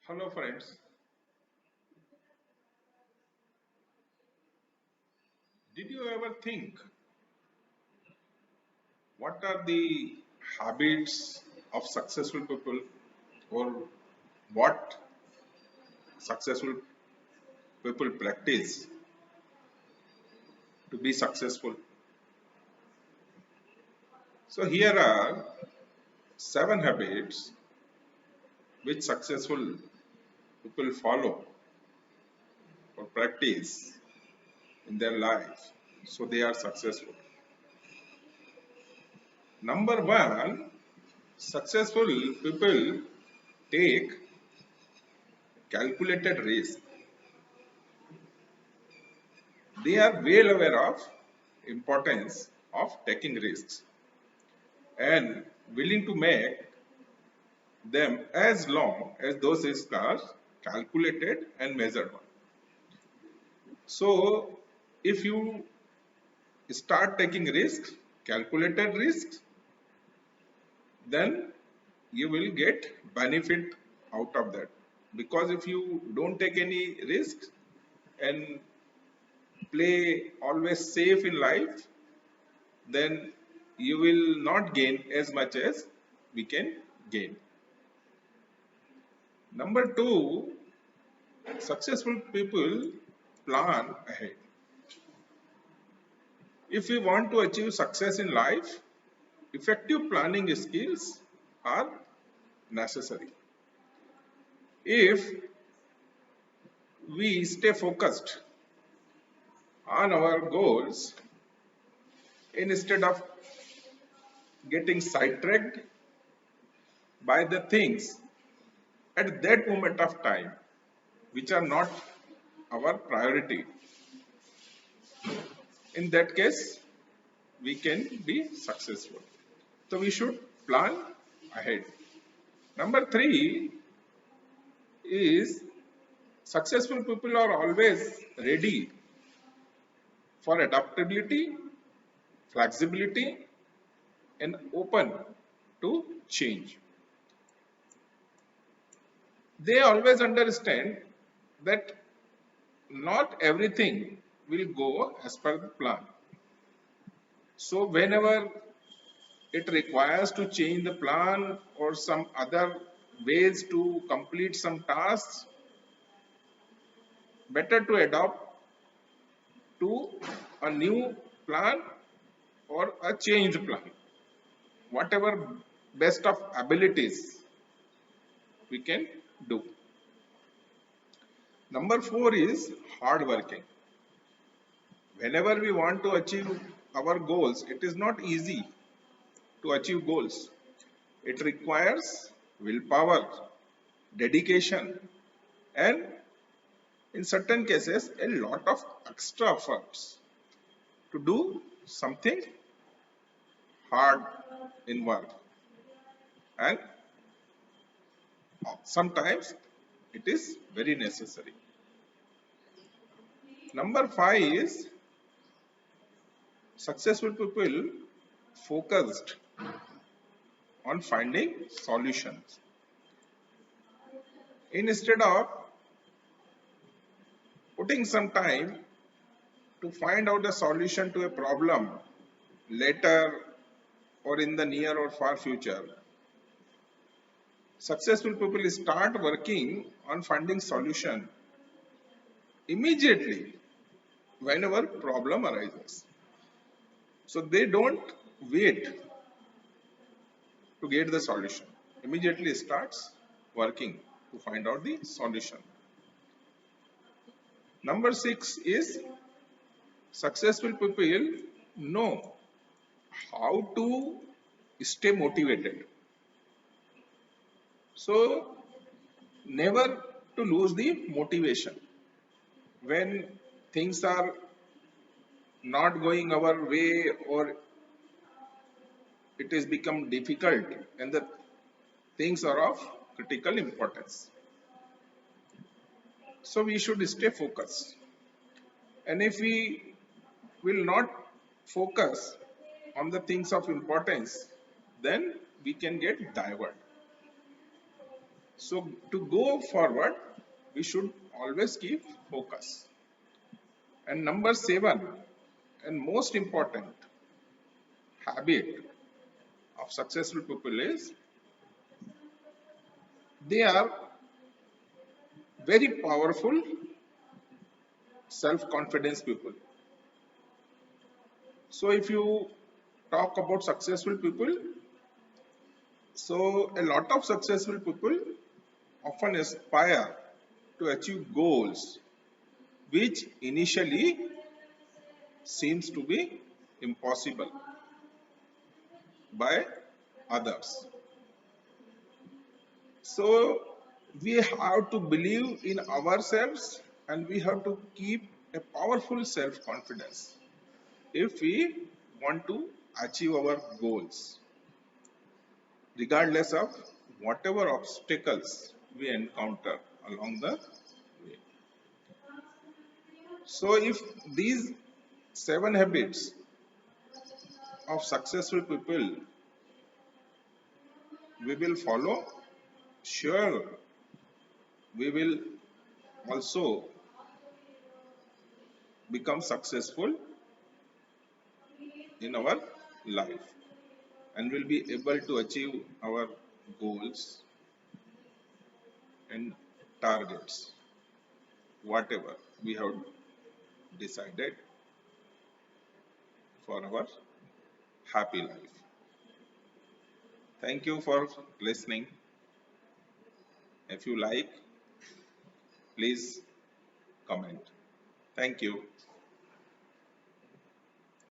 Hello friends, did you ever think what are the habits of successful people or what successful people practice to be successful? So here are 7 habits which successful people follow or practice in their life so they are successful. Number 1, successful people take calculated risk. They are well aware of importance of taking risks and willing to make them as long as those risks are calculated and measured. So if you start taking risks, calculated risks, then you will get benefit out of that. Because if you don't take any risks and play always safe in life, then you will not gain as much as we can gain. Number 2, successful people plan ahead. If we want to achieve success in life, effective planning skills are necessary. If we stay focused on our goals instead of getting sidetracked by the things at that moment of time which are not our priority, in that case we can be successful. So we should plan ahead. Number 3 is successful people are always ready for adaptability, flexibility, and open to change. They always understand that not everything will go as per the plan. So whenever it requires to change the plan or some other ways to complete some tasks, better to adopt to a new plan or a changed plan. Whatever best of abilities we can do. Number 4 is hard working. Whenever we want to achieve our goals, it is not easy to achieve goals. It requires willpower, dedication, and in certain cases, a lot of extra efforts to do something hard in work. And sometimes it is very necessary. Number 5 is successful people focused on finding solutions. Instead of putting some time to find out a solution to a problem later or in the near or far future, successful people start working on finding solution immediately whenever problem arises. So they don't wait to get the solution. Immediately starts working to find out the solution. Number 6 is successful people know how to stay motivated. So never to lose the motivation when things are not going our way or it has become difficult and the things are of critical importance. So we should stay focused. And if we will not focus on the things of importance, then we can get diverted. So to go forward, we should always keep focus. And number 7, and most important habit of successful people is they are very powerful self-confidence people. So if you talk about successful people, so a lot of successful people often aspire to achieve goals which initially seems to be impossible by others. So we have to believe in ourselves and we have to keep a powerful self confidence if we want to achieve our goals, regardless of whatever obstacles we encounter along the way. So, if these 7 habits of successful people we will follow, sure, we will also become successful in our life and will be able to achieve our goals and targets, whatever we have decided for our happy life. Thank you for listening. If you like, please comment. Thank you.